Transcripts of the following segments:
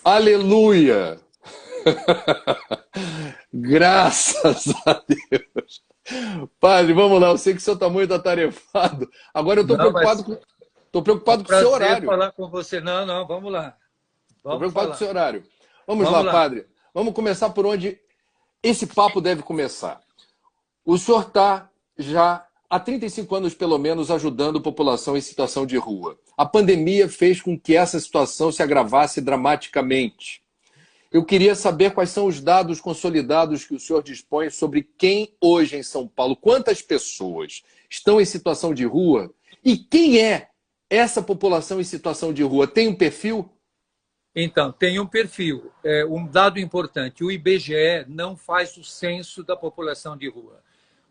Aleluia! Graças a Deus. Padre, vamos lá. Eu sei que o seu tamanho está tarefado. Agora eu estou Não, preocupado mas com, é um o seu prazer horário. falar com você. Não, não, vamos lá. Estou Vamos preocupado com o falar. seu horário. Vamos lá, Vamos lá. padre. Vamos começar por onde esse papo deve começar. O senhor está já há 35 anos, pelo menos, ajudando a população em situação de rua. A pandemia fez com que essa situação se agravasse dramaticamente. Eu queria saber quais são os dados consolidados que o senhor dispõe sobre quem hoje em São Paulo, quantas pessoas estão em situação de rua e quem é essa população em situação de rua. Tem um perfil? Então, tem um perfil. Um dado importante: o IBGE não faz o censo da população de rua.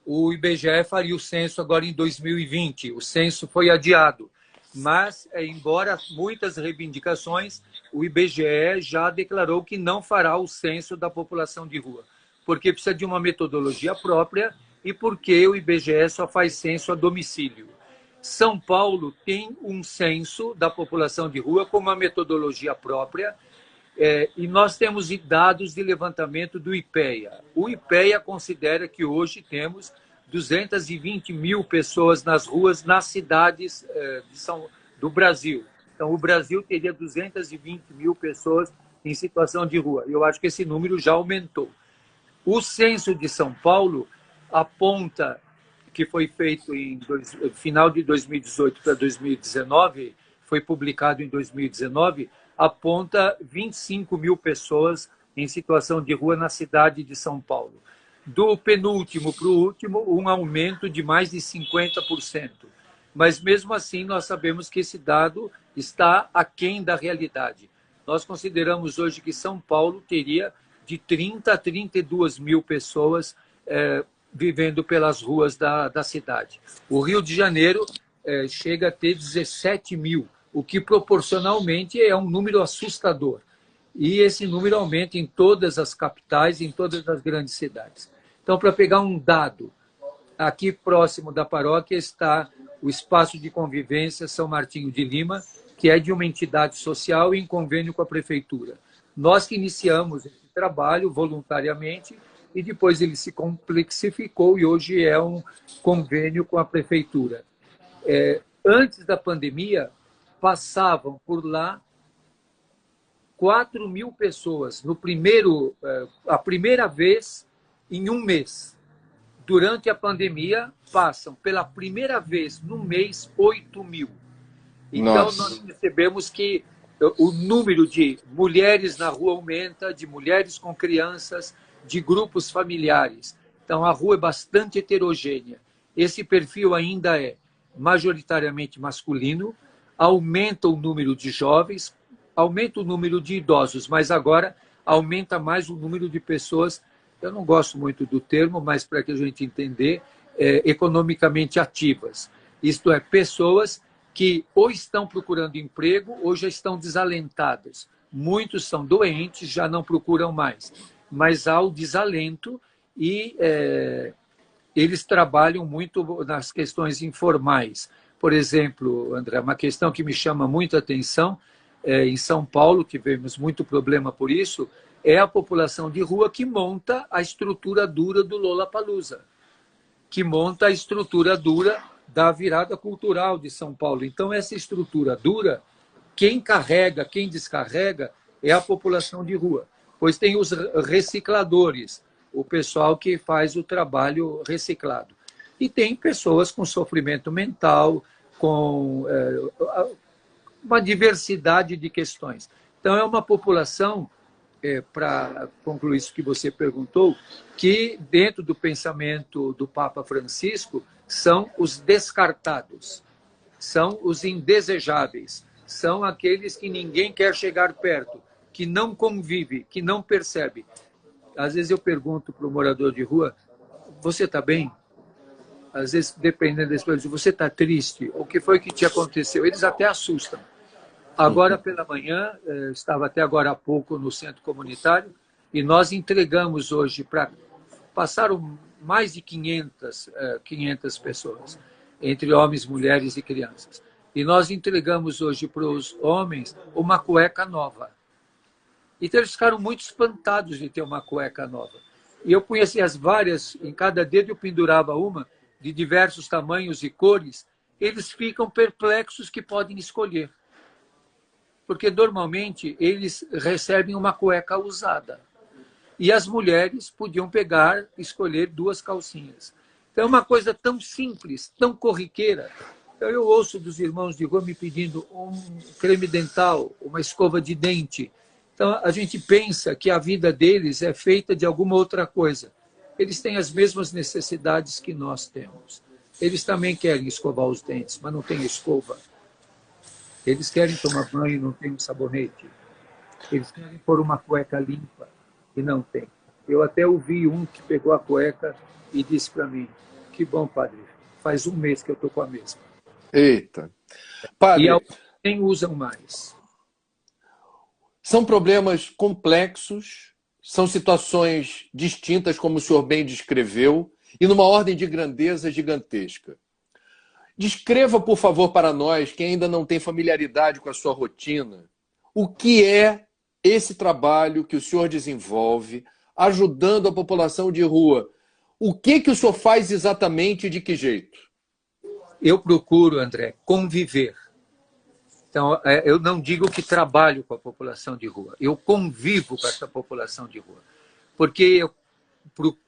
O IBGE faria o censo agora em 2020. O censo foi adiado. Mas, embora muitas reivindicações, o IBGE já declarou que não fará o censo da população de rua, porque precisa de uma metodologia própria e porque o IBGE só faz censo a domicílio. São Paulo tem um censo da população de rua com uma metodologia própria, e nós temos dados de levantamento do IPEA. O IPEA considera que hoje temos 220 mil pessoas nas ruas, nas cidades do Brasil. Então, o Brasil teria 220 mil pessoas em situação de rua. Eu acho que esse número já aumentou. O censo de São Paulo aponta, que foi feito em final de 2018 para 2019, foi publicado em 2019, aponta 25 mil pessoas em situação de rua na cidade de São Paulo. Do penúltimo para o último, um aumento de mais de 50%. Mas, mesmo assim, nós sabemos que esse dado está aquém da realidade. Nós consideramos hoje que São Paulo teria de 30 a 32 mil pessoas vivendo pelas ruas da cidade. O Rio de Janeiro chega a ter 17 mil, o que proporcionalmente é um número assustador. E esse número aumenta em todas as capitais, em todas as grandes cidades. Então, para pegar um dado, aqui próximo da paróquia está o Espaço de Convivência São Martinho de Lima, que é de uma entidade social em convênio com a prefeitura. Nós que iniciamos esse trabalho voluntariamente e depois ele se complexificou e hoje é um convênio com a prefeitura. Antes da pandemia, passavam por lá 4 mil pessoas a primeira vez em um mês. Durante a pandemia, passam pela primeira vez no mês 8 mil. Então, Nossa. nós percebemos que o número de mulheres na rua aumenta, de mulheres com crianças, de grupos familiares. Então, a rua é bastante heterogênea. Esse perfil ainda é majoritariamente masculino, aumenta o número de jovens, aumenta o número de idosos, mas agora aumenta mais o número de pessoas, eu não gosto muito do termo, mas para que a gente entender, economicamente ativas. Isto é, pessoas que ou estão procurando emprego ou já estão desalentados. Muitos são doentes, já não procuram mais. Mas há o desalento e eles trabalham muito nas questões informais. Por exemplo, André, uma questão que me chama muita atenção, em São Paulo, que vemos muito problema por isso, é a população de rua que monta a estrutura dura do Lollapalooza, que monta a estrutura dura da virada cultural de São Paulo. Então, essa estrutura dura, quem carrega, quem descarrega, é a população de rua. Pois tem os recicladores, o pessoal que faz o trabalho reciclado. E tem pessoas com sofrimento mental, com uma diversidade de questões. Então, é uma população, para concluir isso que você perguntou, que, dentro do pensamento do Papa Francisco, são os descartados, são os indesejáveis, são aqueles que ninguém quer chegar perto, que não convive, que não percebe. Às vezes eu pergunto para o morador de rua, você está bem? Às vezes, dependendo da pessoa, você está triste? O que foi que te aconteceu? Eles até assustam. Agora pela manhã, estava até agora há pouco no centro comunitário, e nós entregamos hoje passaram mais de 500 pessoas, entre homens, mulheres e crianças. E nós entregamos hoje para os homens uma cueca nova. Então eles ficaram muito espantados de ter uma cueca nova. E eu conheci as várias, em cada dedo eu pendurava uma, de diversos tamanhos e cores. Eles ficam perplexos que podem escolher. Porque normalmente eles recebem uma cueca usada. E as mulheres podiam pegar, escolher 2 calcinhas. Então é uma coisa tão simples, tão corriqueira. Então, eu ouço dos irmãos de rua me pedindo um creme dental, uma escova de dente. Então a gente pensa que a vida deles é feita de alguma outra coisa. Eles têm as mesmas necessidades que nós temos. Eles também querem escovar os dentes, mas não tem escova. Eles querem tomar banho e não tem um sabonete. Eles querem pôr uma cueca limpa e não tem. Eu até ouvi um que pegou a cueca e disse para mim, que bom, padre, faz 1 mês que eu estou com a mesma. Eita. E Padre, nem usam mais. são problemas complexos, são situações distintas, como o senhor bem descreveu, e numa ordem de grandeza gigantesca. Descreva, por favor, para nós, que ainda não tem familiaridade com a sua rotina, o que é esse trabalho que o senhor desenvolve, ajudando a população de rua. O que o senhor faz exatamente e de que jeito? Eu procuro, André, conviver. Então, eu não digo que trabalho com a população de rua, eu convivo com essa população de rua, porque eu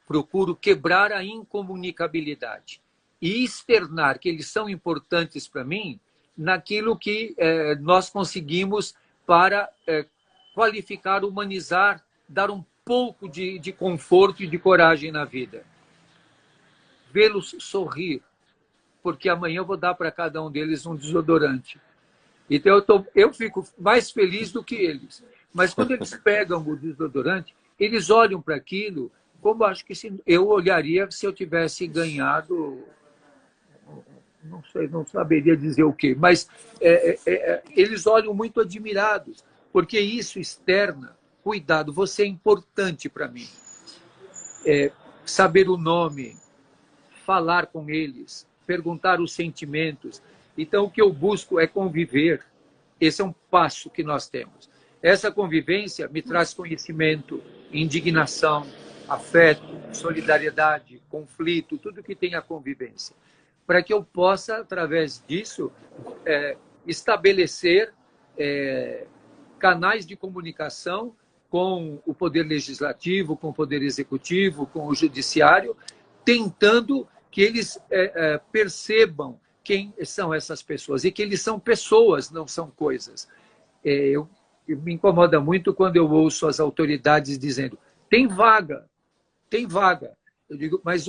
procuro quebrar a incomunicabilidade e externar que eles são importantes para mim naquilo que nós conseguimos para qualificar, humanizar, dar um pouco de conforto e de coragem na vida. Vê-los sorrir, porque amanhã eu vou dar para cada um deles um desodorante. Então eu fico mais feliz do que eles. Mas quando eles pegam o desodorante, eles olham para aquilo como acho que eu olharia se eu tivesse ganhado, não sei, não saberia dizer o quê, mas eles olham muito admirados, porque isso externa, cuidado, você é importante para mim. Saber o nome, falar com eles, perguntar os sentimentos. Então, o que eu busco é conviver. Esse é um passo que nós temos. Essa convivência me traz conhecimento, indignação, afeto, solidariedade, conflito, tudo que tem a convivência. Para que eu possa, através disso, estabelecer canais de comunicação com o poder legislativo, com o poder executivo, com o judiciário, tentando que eles percebam quem são essas pessoas e que eles são pessoas, não são coisas. Me incomoda muito quando eu ouço as autoridades dizendo tem vaga. Eu digo, mas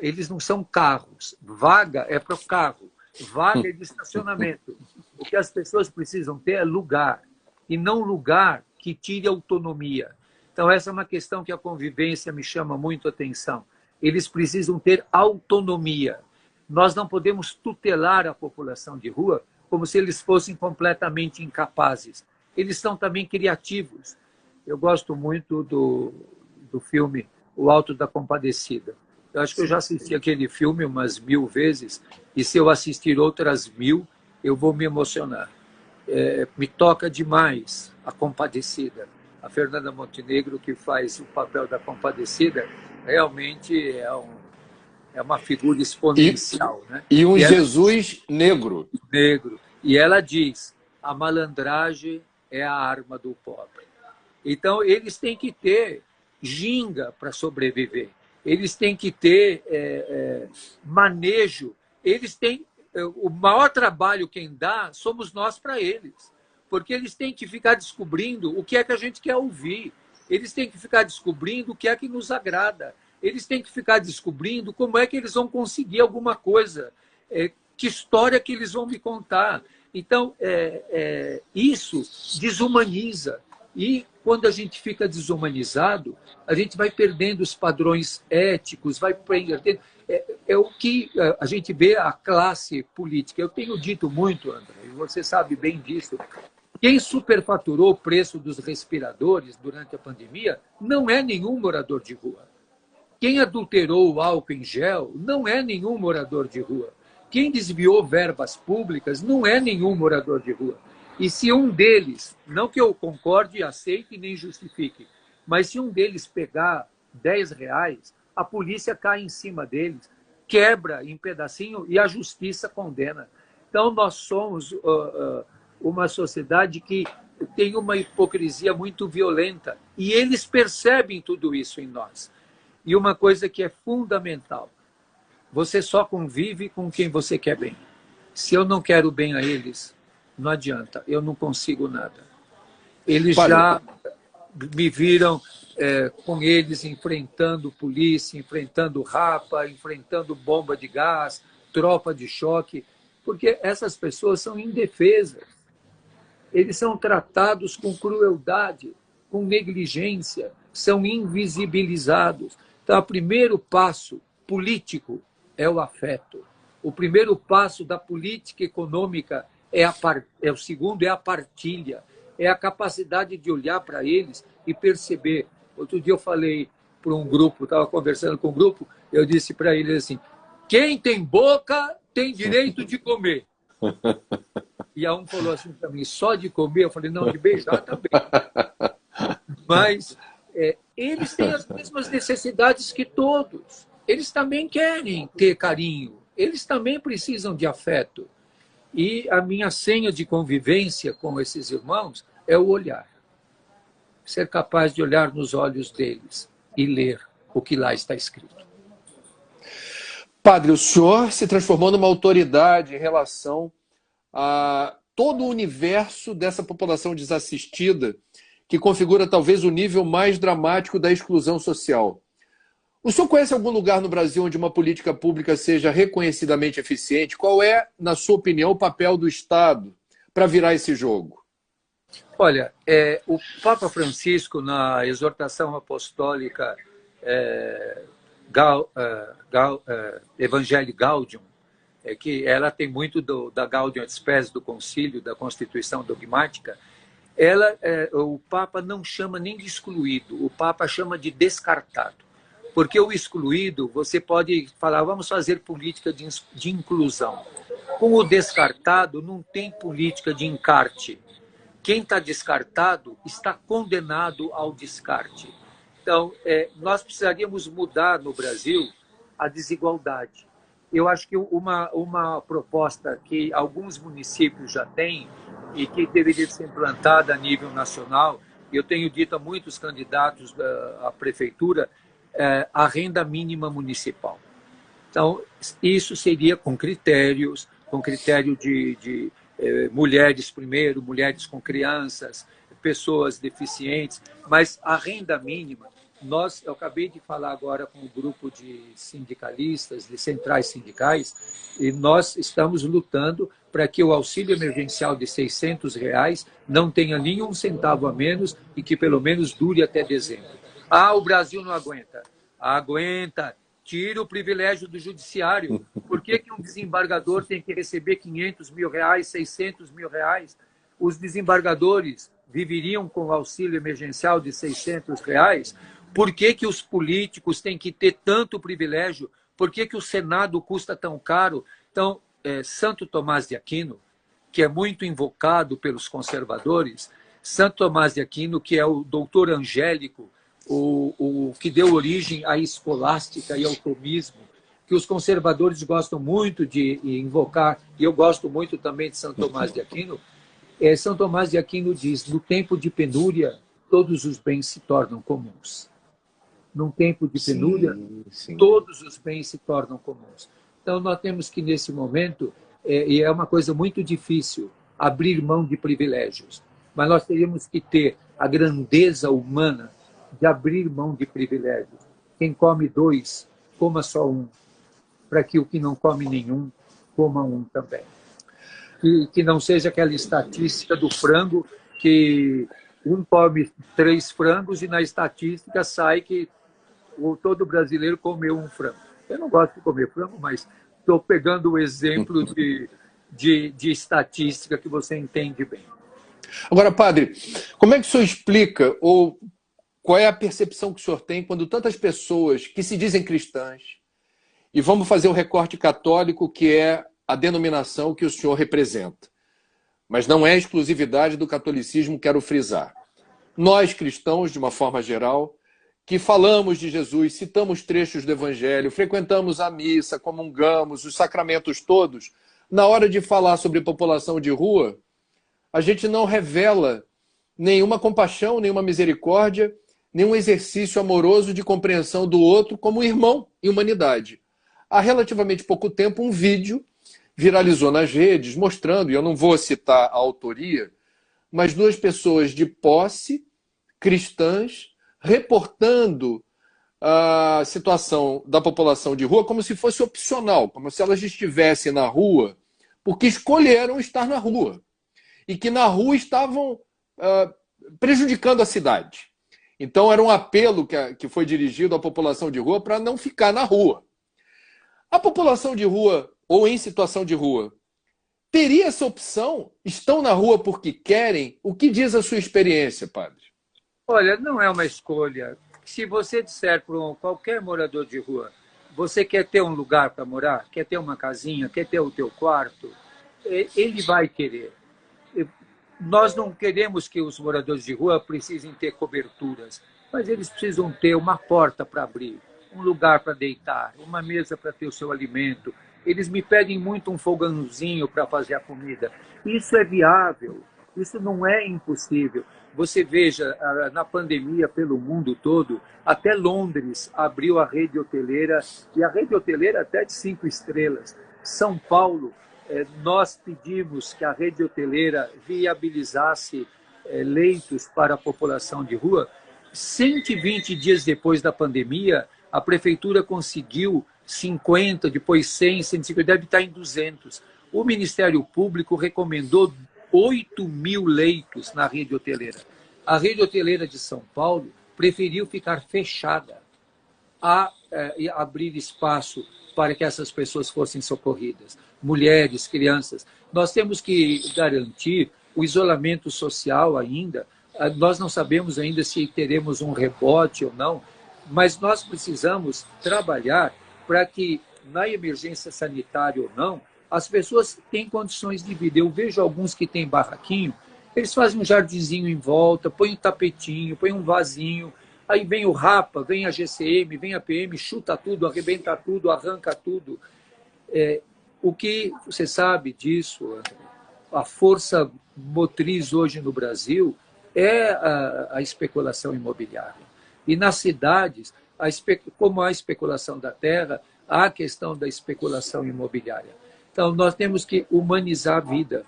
eles não são carros. Vaga é para o carro. Vaga é de estacionamento. O que as pessoas precisam ter é lugar. E não lugar que tire autonomia. Então, essa é uma questão que a convivência me chama muito a atenção. Eles precisam ter autonomia. Nós não podemos tutelar a população de rua como se eles fossem completamente incapazes. Eles são também criativos. Eu gosto muito do filme O Alto da Compadecida. Eu acho que eu já assisti aquele filme umas 1000 vezes, e se eu assistir outras 1000, eu vou me emocionar. Me toca demais a Compadecida. A Fernanda Montenegro, que faz o papel da Compadecida, realmente é uma figura exponencial. Né? E um Jesus negro. Negro. E ela diz, a malandragem é a arma do pobre. Então, eles têm que ter ginga para sobreviver. Eles têm que ter manejo. Eles têm... O maior trabalho quem dá somos nós para eles. Porque eles têm que ficar descobrindo o que é que a gente quer ouvir. Eles têm que ficar descobrindo o que é que nos agrada. Eles têm que ficar descobrindo como é que eles vão conseguir alguma coisa. Que história que eles vão me contar. Então, isso desumaniza. E quando a gente fica desumanizado, a gente vai perdendo os padrões éticos, vai perdendo... É o que a gente vê a classe política. Eu tenho dito muito, André, e você sabe bem disso. Quem superfaturou o preço dos respiradores durante a pandemia não é nenhum morador de rua. Quem adulterou o álcool em gel não é nenhum morador de rua. Quem desviou verbas públicas não é nenhum morador de rua. E se um deles, não que eu concorde, aceite nem justifique, mas se um deles pegar R$ 10, a polícia cai em cima deles, quebra em pedacinho e a justiça condena. Então, nós somos uma sociedade que tem uma hipocrisia muito violenta e eles percebem tudo isso em nós. E uma coisa que é fundamental, você só convive com quem você quer bem. Se eu não quero bem a eles, não adianta, eu não consigo nada. Eles já me viram com eles enfrentando polícia, enfrentando rapa, enfrentando bomba de gás, tropa de choque, porque essas pessoas são indefesas. Eles são tratados com crueldade, com negligência, são invisibilizados. Então, o primeiro passo político é o afeto. O primeiro passo da política econômica o segundo é a partilha, é a capacidade de olhar para eles e perceber. Outro dia eu falei para um grupo, estava conversando com um grupo, eu disse para eles assim: quem tem boca tem direito de comer. E um falou assim para mim: só de comer? Eu falei: não, de beijar também. Mas eles têm as mesmas necessidades que todos. Eles também querem ter carinho, eles também precisam de afeto. E a minha senha de convivência com esses irmãos é o olhar. Ser capaz de olhar nos olhos deles e ler o que lá está escrito. Padre, o senhor se transformou numa autoridade em relação a todo o universo dessa população desassistida, que configura talvez o nível mais dramático da exclusão social. O senhor conhece algum lugar no Brasil onde uma política pública seja reconhecidamente eficiente? Qual é, na sua opinião, o papel do Estado para virar esse jogo? Olha, o Papa Francisco, na exortação apostólica Evangelii Gaudium, que ela tem muito da Gaudium et Spes, do concílio, da Constituição Dogmática, o Papa não chama nem de excluído, o Papa chama de descartado. Porque o excluído, você pode falar, vamos fazer política de inclusão. Com o descartado, não tem política de encarte. Quem está descartado está condenado ao descarte. Então, nós precisaríamos mudar no Brasil a desigualdade. Eu acho que uma proposta que alguns municípios já têm e que deveria ser implantada a nível nacional, eu tenho dito a muitos candidatos à prefeitura, a renda mínima municipal. Então, isso seria com critério de mulheres primeiro, mulheres com crianças, pessoas deficientes, mas a renda mínima, eu acabei de falar agora com um grupo de sindicalistas, de centrais sindicais, e nós estamos lutando para que o auxílio emergencial de R$ 600 não tenha nenhum centavo a menos e que pelo menos dure até dezembro. O Brasil não aguenta. Aguenta. Tira o privilégio do judiciário. Por que um desembargador tem que receber R$ 500 mil, R$ 600 mil? Os desembargadores viveriam com o auxílio emergencial de R$ 600? Por que os políticos têm que ter tanto privilégio? Por que o Senado custa tão caro? Então, Santo Tomás de Aquino, que é muito invocado pelos conservadores, Santo Tomás de Aquino, que é o doutor angélico, o que deu origem à escolástica e ao tomismo, que os conservadores gostam muito de invocar, e eu gosto muito também de Santo Tomás de Aquino. São Tomás de Aquino diz: no tempo de penúria, todos os bens se tornam comuns. Num tempo de penúria, sim. Todos os bens se tornam comuns. Então, nós temos que, nesse momento, e é uma coisa muito difícil, abrir mão de privilégios, mas nós teríamos que ter a grandeza humana de abrir mão de privilégios. Quem come 2, coma só 1, para que o que não come nenhum, coma 1 também. Que não seja aquela estatística do frango, que um come 3 frangos e na estatística sai que todo brasileiro comeu um frango. Eu não gosto de comer frango, mas estou pegando o exemplo de estatística que você entende bem. Agora, padre, como é que o senhor explica, ou qual é a percepção que o senhor tem quando tantas pessoas que se dizem cristãs, e vamos fazer o recorte católico, que é a denominação que o senhor representa, mas não é exclusividade do catolicismo, quero frisar. Nós, cristãos, de uma forma geral, que falamos de Jesus, citamos trechos do Evangelho, frequentamos a missa, comungamos, os sacramentos todos, na hora de falar sobre população de rua, a gente não revela nenhuma compaixão, nenhuma misericórdia, nenhum exercício amoroso de compreensão do outro como irmão em humanidade. Há relativamente pouco tempo, um vídeo viralizou nas redes mostrando, e eu não vou citar a autoria, mas duas pessoas de posse, cristãs, reportando a situação da população de rua como se fosse opcional, como se elas estivessem na rua porque escolheram estar na rua e que na rua estavam prejudicando a cidade. Então era um apelo que foi dirigido à população de rua para não ficar na rua. A população de rua ou em situação de rua teria essa opção? Estão na rua porque querem? O que diz a sua experiência, padre? Olha, não é uma escolha. Se você disser para qualquer morador de rua, você quer ter um lugar para morar, quer ter uma casinha, quer ter o teu quarto, ele vai querer. Nós não queremos que os moradores de rua precisem ter coberturas, mas eles precisam ter uma porta para abrir, um lugar para deitar, uma mesa para ter o seu alimento. Eles me pedem muito um fogãozinho para fazer a comida. Isso é viável, isso não é impossível. Você veja, na pandemia pelo mundo todo, até Londres abriu a rede hoteleira, e a rede hoteleira até de 5 estrelas. São Paulo, nós pedimos que a rede hoteleira viabilizasse leitos para a população de rua. 120 dias depois da pandemia, a prefeitura conseguiu 50, depois 100, 150, deve estar em 200. O Ministério Público recomendou 8.000 leitos na rede hoteleira. A rede hoteleira de São Paulo preferiu ficar fechada a abrir espaço para que essas pessoas fossem socorridas. Mulheres, crianças. Nós temos que garantir o isolamento social ainda. Nós não sabemos ainda se teremos um rebote ou não, mas nós precisamos trabalhar para que, na emergência sanitária ou não, as pessoas têm condições de vida. Eu vejo alguns que têm barraquinho, eles fazem um jardinzinho em volta, põem um tapetinho, põem um vasinho, aí vem o Rapa, vem a GCM, vem a PM, chuta tudo, arrebenta tudo, arranca tudo. O que você sabe disso, a força motriz hoje no Brasil é a especulação imobiliária. E nas cidades, como há a especulação da terra, há a questão da especulação imobiliária. Então, nós temos que humanizar a vida,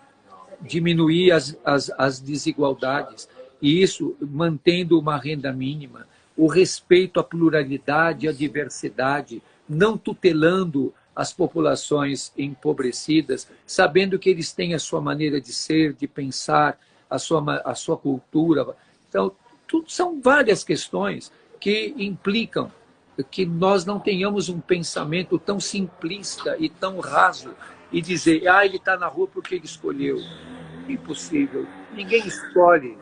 diminuir as desigualdades, e isso mantendo uma renda mínima, o respeito à pluralidade, à diversidade, não tutelando as populações empobrecidas, sabendo que eles têm a sua maneira de ser, de pensar, a sua cultura. Então, são várias questões que implicam que nós não tenhamos um pensamento tão simplista e tão raso e dizer, ele está na rua porque ele escolheu. Impossível. Ninguém escolhe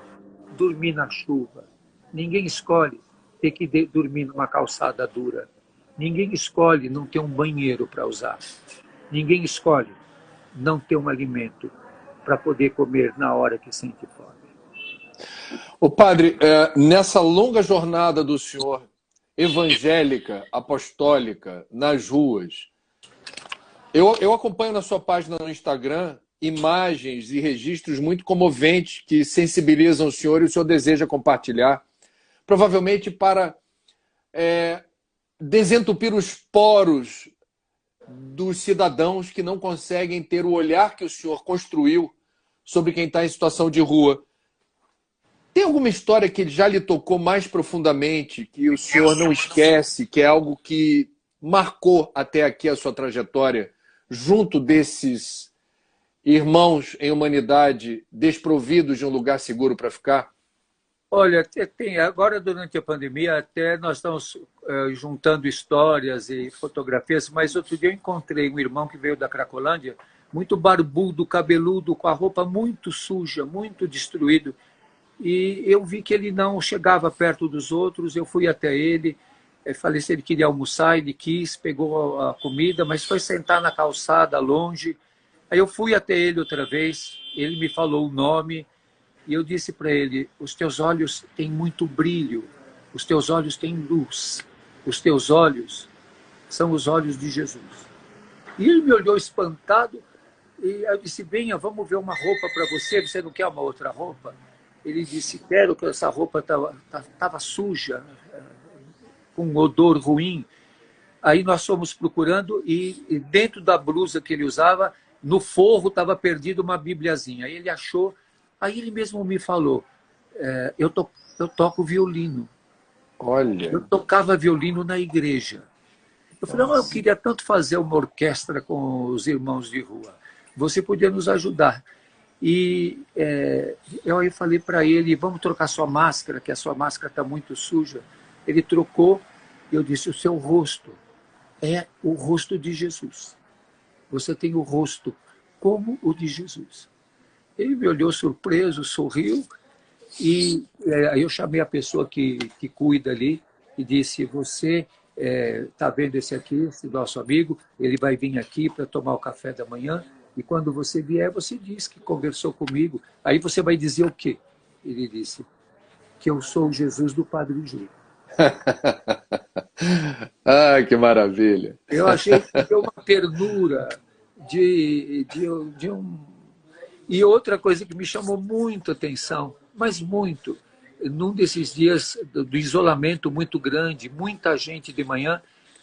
dormir na chuva. Ninguém escolhe ter que dormir numa calçada dura. Ninguém escolhe não ter um banheiro para usar. Ninguém escolhe não ter um alimento para poder comer na hora que sente fome. O padre, nessa longa jornada do senhor evangélica, apostólica, nas ruas, eu acompanho na sua página no Instagram imagens e registros muito comoventes que sensibilizam o senhor e o senhor deseja compartilhar, provavelmente para desentupir os poros dos cidadãos que não conseguem ter o olhar que o senhor construiu sobre quem está em situação de rua. Tem alguma história que já lhe tocou mais profundamente, que o senhor não esquece, que é algo que marcou até aqui a sua trajetória, junto desses irmãos em humanidade desprovidos de um lugar seguro para ficar? Olha, agora durante a pandemia até nós estamos juntando histórias e fotografias, mas outro dia eu encontrei um irmão que veio da Cracolândia, muito barbudo, cabeludo, com a roupa muito suja, muito destruído. E eu vi que ele não chegava perto dos outros, eu fui até ele, falei se ele queria almoçar, ele quis, pegou a comida, mas foi sentar na calçada, longe. Aí eu fui até ele outra vez, Ele me falou o nome e eu disse para ele: os teus olhos têm muito brilho, os teus olhos têm luz, os teus olhos são os olhos de Jesus. E ele me olhou espantado e eu disse: venha, vamos ver uma roupa para você, você não quer uma outra roupa? Ele disse: quero, que essa roupa estava suja, com um odor ruim. Aí nós fomos procurando e dentro da blusa que ele usava, no forro estava perdido uma bibliazinha. Aí ele achou, aí ele mesmo me falou: eu toco violino. Olha. Eu tocava violino na igreja. Eu falei: eu queria tanto fazer uma orquestra com os irmãos de rua. Você podia nos ajudar. E eu aí falei para ele: vamos trocar sua máscara, que a sua máscara está muito suja. Ele trocou e eu disse: o seu rosto é o rosto de Jesus. Você tem o rosto como o de Jesus. Ele me olhou surpreso, sorriu, e aí eu chamei a pessoa que cuida ali e disse: você está vendo esse aqui, esse nosso amigo, ele vai vir aqui para tomar o café da manhã, e quando você vier, você diz que conversou comigo. Aí você vai dizer o quê? Ele disse: que eu sou o Jesus do Padre Júlio. Ah, que maravilha! Eu achei que deu uma ternura de um... E outra coisa que me chamou muito a atenção, mas muito, num desses dias do isolamento muito grande, muita gente de manhã,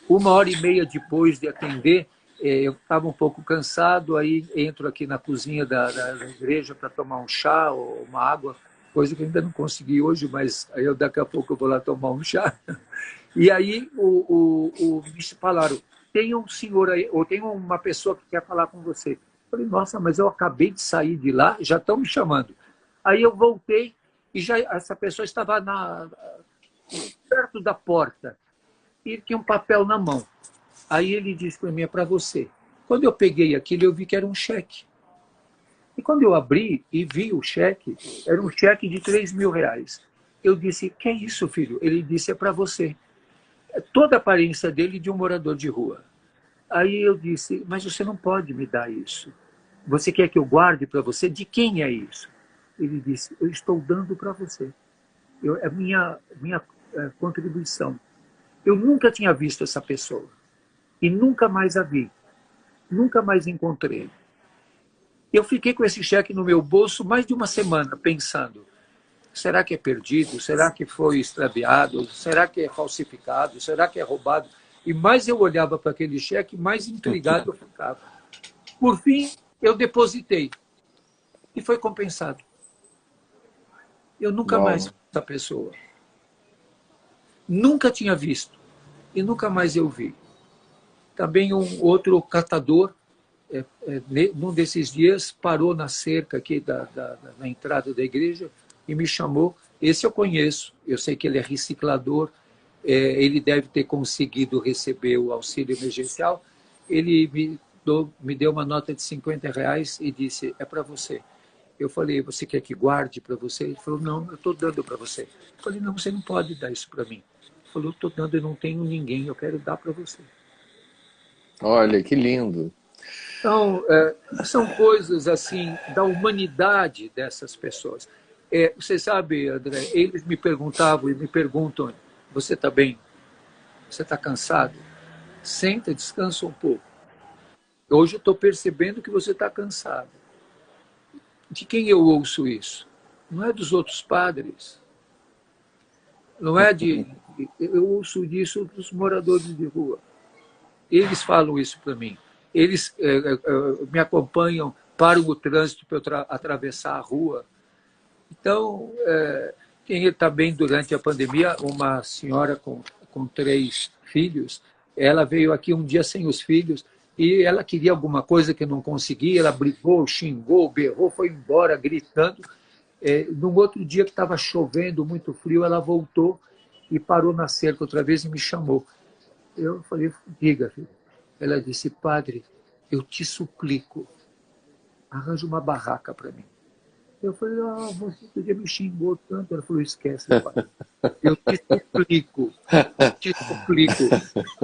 1h30 depois de atender, eu estava um pouco cansado, aí entro aqui na cozinha da igreja para tomar um chá ou uma água, coisa que ainda não consegui hoje, mas aí daqui a pouco eu vou lá tomar um chá. E aí me falaram: tem um senhor aí, ou tem uma pessoa que quer falar com você. Eu falei: nossa, mas eu acabei de sair de lá, já estão me chamando. Aí eu voltei e já essa pessoa estava perto da porta e tinha um papel na mão. Aí ele disse para mim: é para você. Quando eu peguei aquilo, eu vi que era um cheque. E quando eu abri e vi o cheque, era um cheque de R$3.000. Eu disse: que é isso, filho? Ele disse: é para você. Toda a aparência dele de um morador de rua. Aí eu disse: mas você não pode me dar isso. Você quer que eu guarde para você? De quem é isso? Ele disse: eu estou dando para você. É minha contribuição. Eu nunca tinha visto essa pessoa. E nunca mais a vi. Nunca mais encontrei. Eu fiquei com esse cheque no meu bolso mais de uma semana, pensando: será que é perdido? Será que foi extraviado? Será que é falsificado? Será que é roubado? E mais eu olhava para aquele cheque, mais intrigado eu ficava. Por fim, eu depositei. E foi compensado. Eu nunca mais vi essa pessoa. Nunca tinha visto. E nunca mais eu vi. Também um outro catador, num desses dias, parou na cerca aqui na entrada da igreja e me chamou. Esse eu conheço, eu sei que ele é reciclador, ele deve ter conseguido receber o auxílio emergencial. Ele me deu uma nota de R$50 e disse: é para você. Eu falei: você quer que guarde para você? Ele falou: não, eu estou dando para você. Eu falei: não, você não pode dar isso para mim. Ele falou: eu estou dando, eu não tenho ninguém, eu quero dar para você. Olha, que lindo. Então, são coisas assim da humanidade dessas pessoas. Você sabe, André, eles me perguntavam e me perguntam: você está bem? Você está cansado? Senta, descansa um pouco. Hoje eu estou percebendo que você está cansado. De quem eu ouço isso? Não é dos outros padres. Não é eu ouço disso dos moradores de rua. Eles falam isso para mim. Eles me acompanham, param o trânsito para eu atravessar a rua. Então, quem também durante a pandemia, uma senhora com 3 filhos, ela veio aqui um dia sem os filhos e ela queria alguma coisa que não conseguia, ela brigou, xingou, berrou, foi embora gritando. Num outro dia que estava chovendo, muito frio, ela voltou e parou na cerca outra vez e me chamou. Eu falei: diga, filho. Ela disse: padre, eu te suplico, arranja uma barraca para mim. Eu falei: você já me xingou tanto. Ela falou: esquece, padre. Eu te suplico,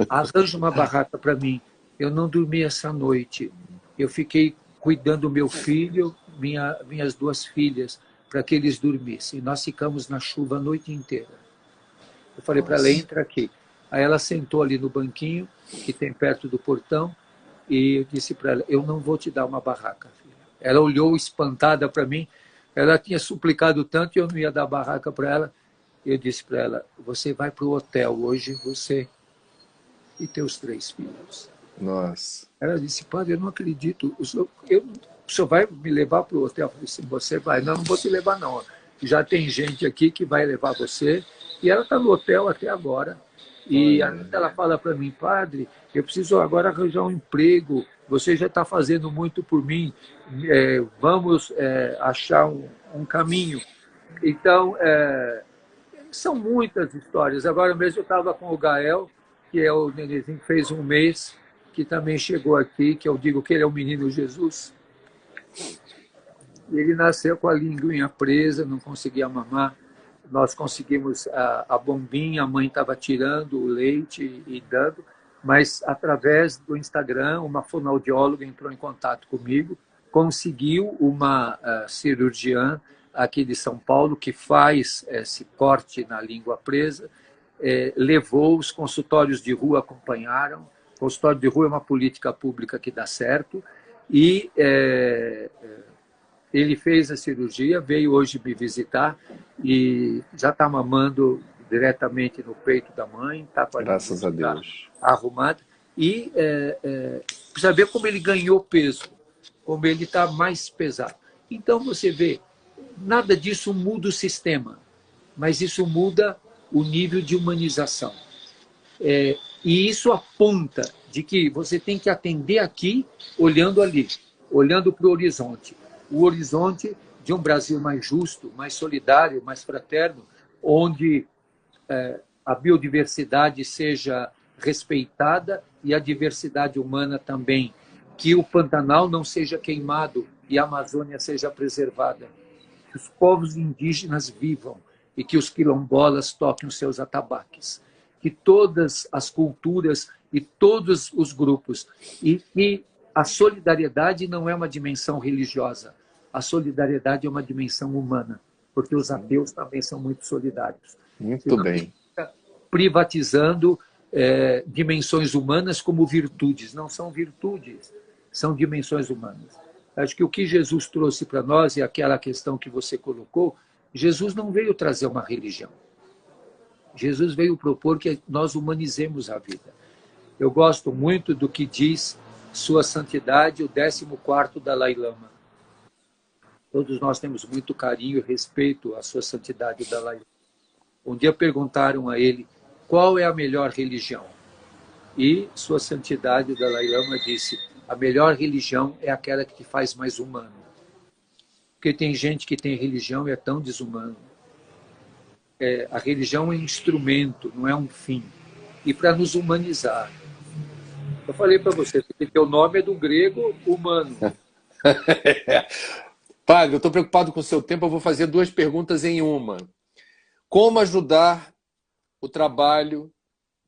arranja uma barraca para mim. Eu não dormi essa noite. Eu fiquei cuidando do meu filho, minhas duas filhas para que eles dormissem. Nós ficamos na chuva a noite inteira. Eu falei para ela, entra aqui. Aí ela sentou ali no banquinho, que tem perto do portão, e eu disse para ela, eu não vou te dar uma barraca, filha. Ela olhou espantada para mim, ela tinha suplicado tanto e eu não ia dar barraca para ela. Eu disse para ela, você vai para o hotel hoje, você e teus 3 filhos. Nossa. Ela disse, padre, eu não acredito, o senhor vai me levar para o hotel? Eu falei assim, você vai. Não, não vou te levar não. Já tem gente aqui que vai levar você. E ela está no hotel até agora. E ela fala para mim, padre, eu preciso agora arranjar um emprego, você já está fazendo muito por mim, vamos achar um caminho. Então, são muitas histórias. Agora mesmo eu estava com o Gael, que é o nenenzinho que fez 1 mês, que também chegou aqui, que eu digo que ele é o menino Jesus. Ele nasceu com a linguinha presa, não conseguia mamar. Nós conseguimos a bombinha, a mãe estava tirando o leite e dando, mas através do Instagram, uma fonoaudióloga entrou em contato comigo, conseguiu uma cirurgiã aqui de São Paulo que faz esse corte na língua presa, levou, os consultórios de rua acompanharam. O consultório de rua é uma política pública que dá certo, e ele fez a cirurgia, veio hoje me visitar e já está mamando diretamente no peito da mãe, está com a Graças a Deus. arrumado. E precisa ver como ele ganhou peso, como ele está mais pesado. Então você vê, nada disso muda o sistema, mas isso muda o nível de humanização. E isso aponta de que você tem que atender aqui, olhando ali, olhando para o horizonte de um Brasil mais justo, mais solidário, mais fraterno, onde a biodiversidade seja respeitada e a diversidade humana também, que o Pantanal não seja queimado e a Amazônia seja preservada, que os povos indígenas vivam e que os quilombolas toquem os seus atabaques, que todas as culturas e todos os grupos, e que a solidariedade não é uma dimensão religiosa, a solidariedade é uma dimensão humana, porque os ateus também são muito solidários. Muito bem. Privatizando dimensões humanas como virtudes. Não são virtudes, são dimensões humanas. Acho que o que Jesus trouxe para nós, e aquela questão que você colocou, Jesus não veio trazer uma religião. Jesus veio propor que nós humanizemos a vida. Eu gosto muito do que diz Sua Santidade, o 14º Dalai Lama. Todos nós temos muito carinho e respeito à Sua Santidade, o Dalai Lama. Um dia perguntaram a ele qual é a melhor religião. E Sua Santidade, o Dalai Lama, disse: a melhor religião é aquela que te faz mais humano. Porque tem gente que tem religião e é tão desumano. A religião é um instrumento, não é um fim. E para nos humanizar. Eu falei para você, que teu nome é do grego humano. Padre, eu estou preocupado com o seu tempo, eu vou fazer 2 perguntas em uma. Como ajudar o trabalho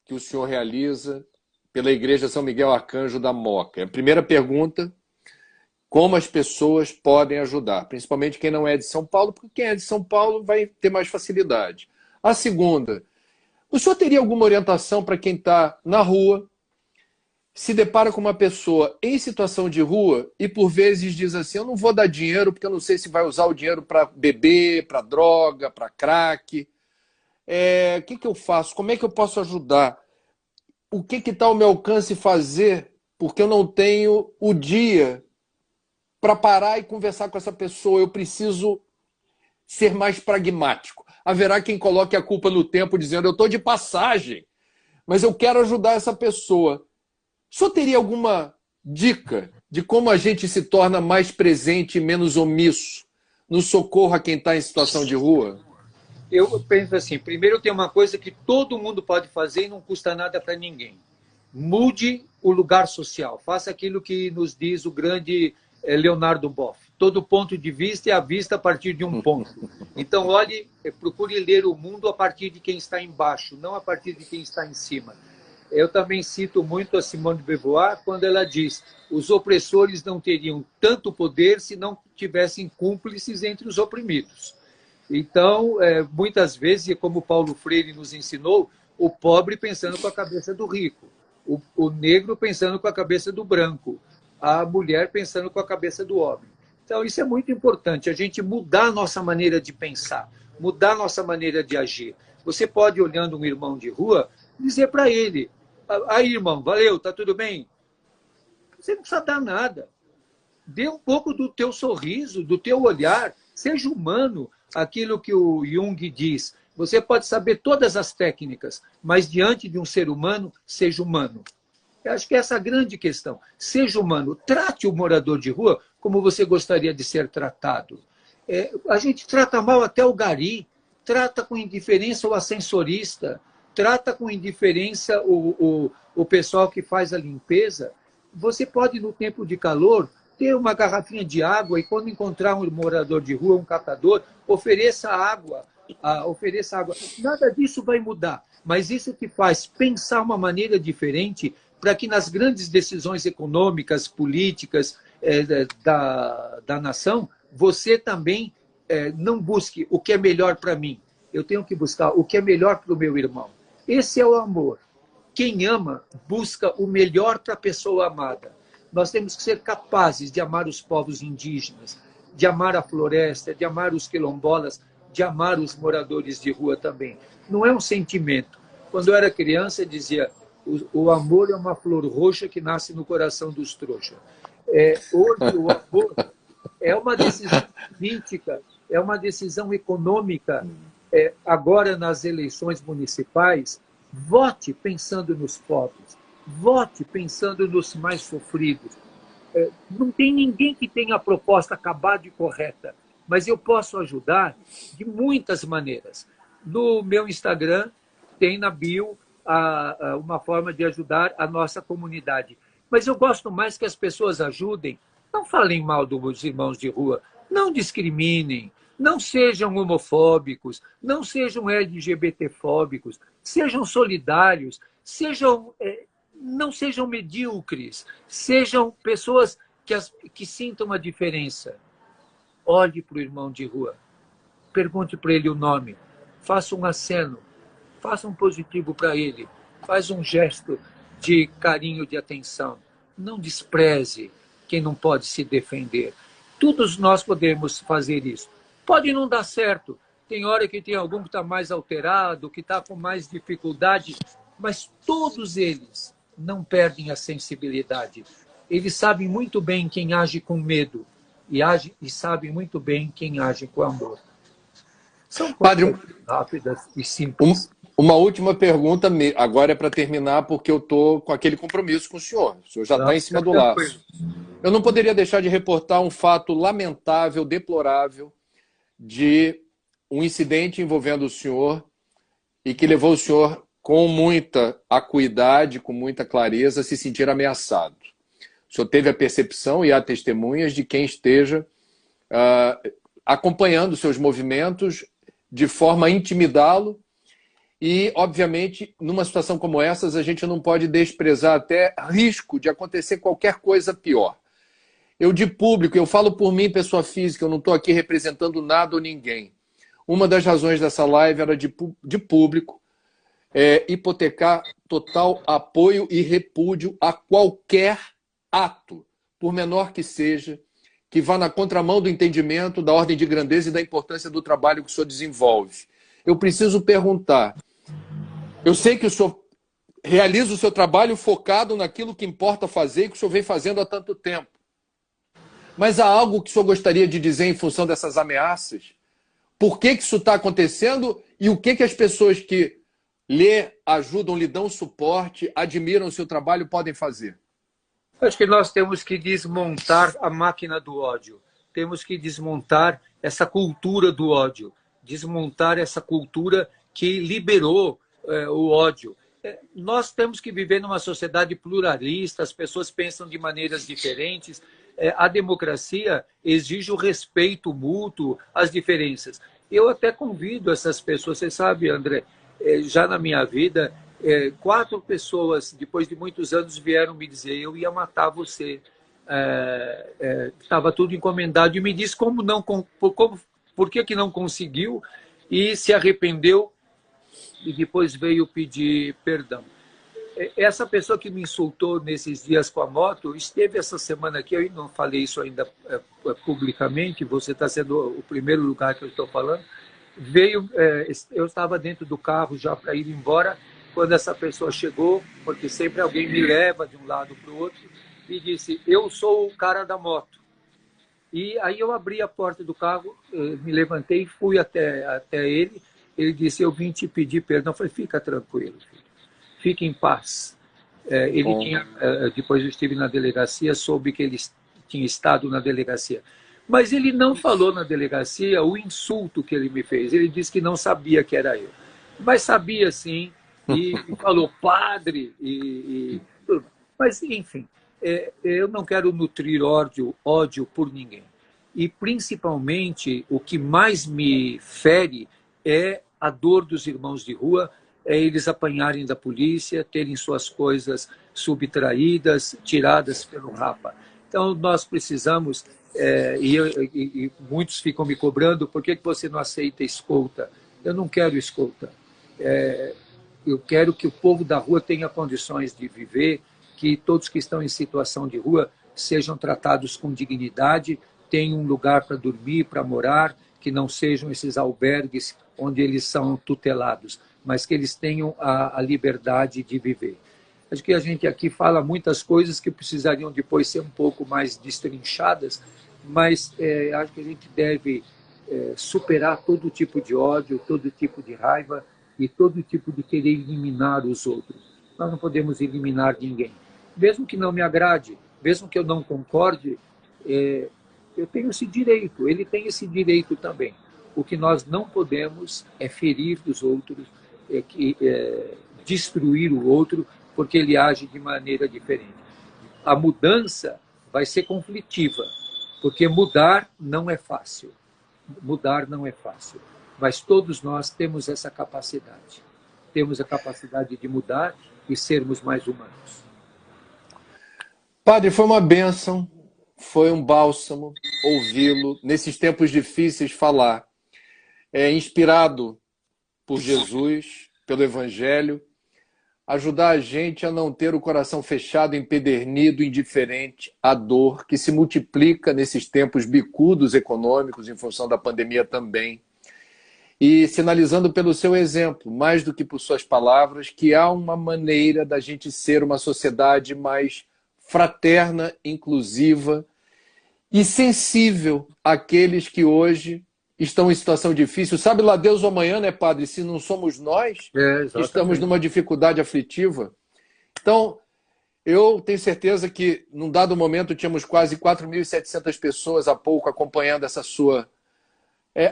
que o senhor realiza pela Igreja São Miguel Arcanjo da Moca? A primeira pergunta, como as pessoas podem ajudar? Principalmente quem não é de São Paulo, porque quem é de São Paulo vai ter mais facilidade. A segunda, o senhor teria alguma orientação para quem está na rua, se depara com uma pessoa em situação de rua e por vezes diz assim, eu não vou dar dinheiro porque eu não sei se vai usar o dinheiro para beber, para droga, para crack. O que eu faço? Como é que eu posso ajudar? O que está ao meu alcance fazer? Porque eu não tenho o dia para parar e conversar com essa pessoa. Eu preciso ser mais pragmático. Haverá quem coloque a culpa no tempo dizendo, eu estou de passagem, mas eu quero ajudar essa pessoa. O senhor teria alguma dica de como a gente se torna mais presente e menos omisso no socorro a quem está em situação de rua? Eu penso assim, primeiro tem uma coisa que todo mundo pode fazer e não custa nada para ninguém. Mude o lugar social. Faça aquilo que nos diz o grande Leonardo Boff. Todo ponto de vista é a vista a partir de um ponto. Então, procure ler o mundo a partir de quem está embaixo, não a partir de quem está em cima. Eu também cito muito a Simone de Beauvoir quando ela diz: os opressores não teriam tanto poder se não tivessem cúmplices entre os oprimidos. Então, muitas vezes, como Paulo Freire nos ensinou, o pobre pensando com a cabeça do rico, o negro pensando com a cabeça do branco, a mulher pensando com a cabeça do homem. Então, isso é muito importante, a gente mudar a nossa maneira de pensar, mudar a nossa maneira de agir. Você pode, olhando um irmão de rua, dizer para ele: aí, irmão, valeu, tá tudo bem? Você não precisa dar nada. Dê um pouco do teu sorriso, do teu olhar, seja humano. Aquilo que o Jung diz, você pode saber todas as técnicas, mas diante de um ser humano, seja humano. Eu acho que essa é a grande questão. Seja humano, trate o morador de rua como você gostaria de ser tratado. A gente trata mal até o gari, trata com indiferença o ascensorista, trata com indiferença o pessoal que faz a limpeza. Você pode, no tempo de calor, ter uma garrafinha de água e, quando encontrar um morador de rua, um catador, ofereça água. Ofereça água. Nada disso vai mudar, mas isso te faz pensar uma maneira diferente para que nas grandes decisões econômicas, políticas da nação, você também não busque o que é melhor para mim. Eu tenho que buscar o que é melhor para o meu irmão. Esse é o amor. Quem ama, busca o melhor para a pessoa amada. Nós temos que ser capazes de amar os povos indígenas, de amar a floresta, de amar os quilombolas, de amar os moradores de rua também. Não é um sentimento. Quando eu era criança, eu dizia: o amor é uma flor roxa que nasce no coração dos trouxas. Hoje, o amor é uma decisão política, é uma decisão econômica. Agora, nas eleições municipais, vote pensando nos pobres. Vote pensando nos mais sofridos. Não tem ninguém que tenha a proposta acabada e correta, mas eu posso ajudar de muitas maneiras. No meu Instagram, tem na bio uma forma de ajudar a nossa comunidade. Mas eu gosto mais que as pessoas ajudem. Não falem mal dos irmãos de rua, não discriminem, não sejam homofóbicos, não sejam LGBTfóbicos, sejam solidários, não sejam medíocres, sejam pessoas que sintam a diferença. Olhe para o irmão de rua, pergunte para ele o nome, faça um aceno, faça um positivo para ele, faz um gesto de carinho, de atenção. Não despreze quem não pode se defender. Todos nós podemos fazer isso. Pode não dar certo, tem hora que tem algum que está mais alterado, que está com mais dificuldade, mas todos eles não perdem a sensibilidade. Eles sabem muito bem quem age com medo e sabem muito bem quem age com amor. São coisas rápidas e simples. Uma última pergunta, agora é para terminar, porque eu estou com aquele compromisso com o senhor. O senhor já está em cima do laço. Eu não poderia deixar de reportar um fato lamentável, deplorável, de um incidente envolvendo o senhor e que levou o senhor, com muita acuidade, com muita clareza, a se sentir ameaçado. O senhor teve a percepção, e há testemunhas, de quem esteja acompanhando seus movimentos de forma a intimidá-lo. E, obviamente, numa situação como essa, a gente não pode desprezar até risco de acontecer qualquer coisa pior. Eu, de público, eu falo por mim, pessoa física, eu não estou aqui representando nada ou ninguém. Uma das razões dessa live era de público, hipotecar total apoio e repúdio a qualquer ato, por menor que seja, que vá na contramão do entendimento, da ordem de grandeza e da importância do trabalho que o senhor desenvolve. Eu preciso perguntar, eu sei que o senhor realiza o seu trabalho focado naquilo que importa fazer e que o senhor vem fazendo há tanto tempo. Mas há algo que o senhor gostaria de dizer em função dessas ameaças? Por que isso está acontecendo e o que as pessoas que lhe ajudam, lhe dão suporte, admiram o seu trabalho podem fazer? Acho que nós temos que desmontar a máquina do ódio. Temos que desmontar essa cultura do ódio. Desmontar essa cultura que liberou o ódio. Nós temos que viver numa sociedade pluralista, as pessoas pensam de maneiras diferentes. A democracia exige o respeito mútuo às diferenças. Eu até convido essas pessoas, você sabe, André, já na minha vida, 4 pessoas, depois de muitos anos, vieram me dizer: eu ia matar você. Estava tudo encomendado. E me disse por que não conseguiu, e se arrependeu, e depois veio pedir perdão. Essa pessoa que me insultou nesses dias com a moto esteve essa semana aqui. Eu não falei isso ainda publicamente, você está sendo o primeiro lugar que eu estou falando. Eu estava dentro do carro já para ir embora, quando essa pessoa chegou, porque sempre alguém me leva de um lado para o outro, e disse: eu sou o cara da moto. E aí eu abri a porta do carro, me levantei e fui até ele. Ele disse: eu vim te pedir perdão. Eu falei: fica tranquilo, filho. Fique em paz. Depois eu estive na delegacia, soube que ele tinha estado na delegacia. Mas ele não falou na delegacia o insulto que ele me fez. Ele disse que não sabia que era eu. Mas sabia sim, e falou padre. Mas, enfim, eu não quero nutrir ódio por ninguém. E, principalmente, o que mais me fere é a dor dos irmãos de rua, é eles apanharem da polícia, terem suas coisas subtraídas, tiradas pelo rapa. Então, nós precisamos, e muitos ficam me cobrando: por que você não aceita escolta? Eu não quero escolta. Eu quero que o povo da rua tenha condições de viver, que todos que estão em situação de rua sejam tratados com dignidade, tenham um lugar para dormir, para morar, que não sejam esses albergues onde eles são tutelados, mas que eles tenham a liberdade de viver. Acho que a gente aqui fala muitas coisas que precisariam depois ser um pouco mais destrinchadas, mas acho que a gente deve superar todo tipo de ódio, todo tipo de raiva e todo tipo de querer eliminar os outros. Nós não podemos eliminar ninguém. Mesmo que não me agrade, mesmo que eu não concorde, eu tenho esse direito, ele tem esse direito também. O que nós não podemos é ferir os outros, destruir o outro, porque ele age de maneira diferente. A mudança vai ser conflitiva, porque mudar não é fácil. Mudar não é fácil. Mas todos nós temos essa capacidade. Temos a capacidade de mudar e sermos mais humanos. Padre, foi uma bênção, foi um bálsamo ouvi-lo nesses tempos difíceis falar. Inspirado por Jesus, pelo Evangelho, ajudar a gente a não ter o coração fechado, empedernido, indiferente à dor que se multiplica nesses tempos bicudos econômicos em função da pandemia também. E sinalizando pelo seu exemplo, mais do que por suas palavras, que há uma maneira da gente ser uma sociedade mais fraterna, inclusiva e sensível àqueles que hoje estão em situação difícil. Sabe lá Deus o amanhã, né, padre? Se não somos nós, que estamos numa dificuldade aflitiva. Então, eu tenho certeza que, num dado momento, tínhamos quase 4.700 pessoas há pouco acompanhando essa sua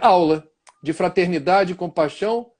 aula de fraternidade, compaixão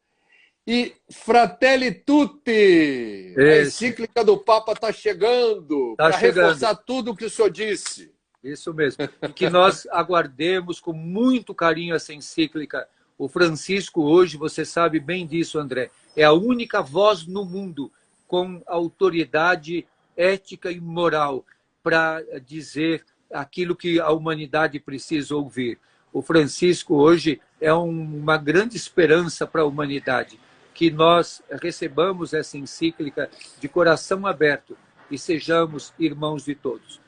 e Fratelli Tutti. A encíclica do Papa está chegando para reforçar tudo o que o senhor disse. Isso mesmo. E que nós aguardemos com muito carinho essa encíclica. O Francisco hoje, você sabe bem disso, André, é a única voz no mundo com autoridade ética e moral para dizer aquilo que a humanidade precisa ouvir. O Francisco hoje é uma grande esperança para a humanidade, que nós recebamos essa encíclica de coração aberto e sejamos irmãos de todos.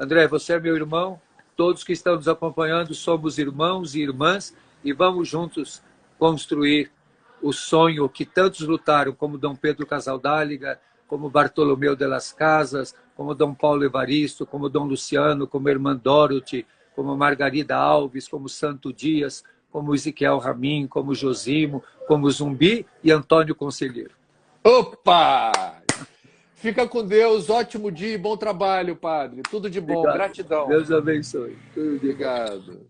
André, você é meu irmão, todos que estão nos acompanhando somos irmãos e irmãs e vamos juntos construir o sonho que tantos lutaram, como Dom Pedro Casaldáliga, como Bartolomeu de las Casas, como Dom Paulo Evaristo, como Dom Luciano, como Irmã Dorothy, como Margarida Alves, como Santo Dias, como Ezequiel Ramin, como Josimo, como Zumbi e Antônio Conselheiro. Opa! Fica com Deus, ótimo dia e bom trabalho, padre. Tudo de bom, Obrigado. Gratidão. Deus abençoe. Obrigado.